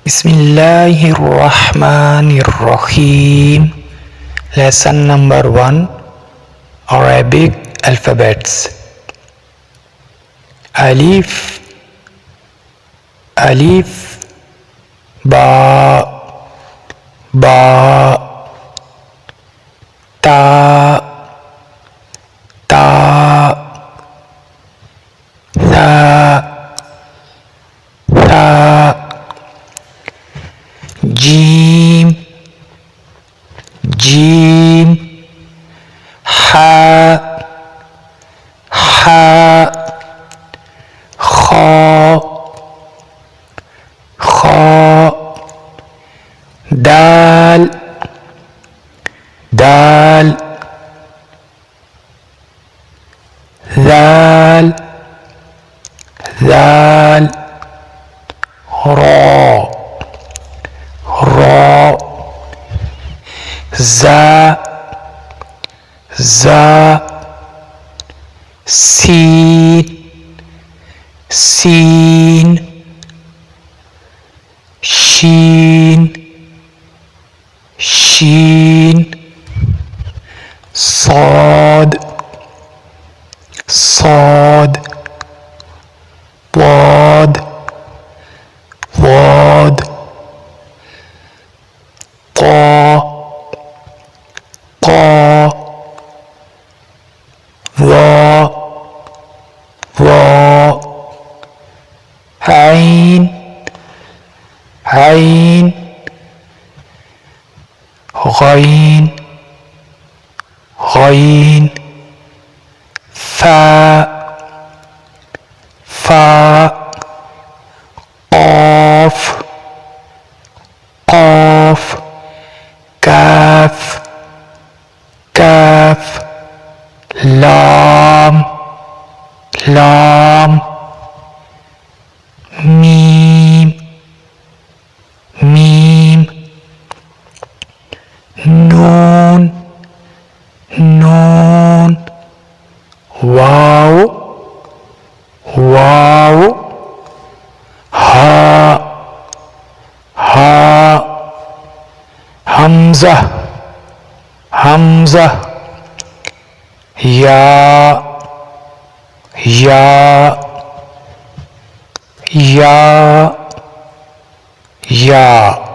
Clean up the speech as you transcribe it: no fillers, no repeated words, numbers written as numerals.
Bismillahirrahmanirrahim. Lesson number 1, Arabic alphabets. Alif, alif, ba, ba, ta, ta, tha, tha, jim, jim, ha, ha, kha, kha, dal, dal, ذال، ذال، را، را، زا، زا، سين، سين، شين، شين، صاد، صاد، ضاد، ضاد، طا، طا، ظا، ظا، عين، عين، غين، غين، فاء، فاء، قاف، قاف، كاف، كاف، لام، لام، ميم، ميم، نون، نون، واو، واو، ها، ها، همزة، همزة، يا، يا، يا، يا.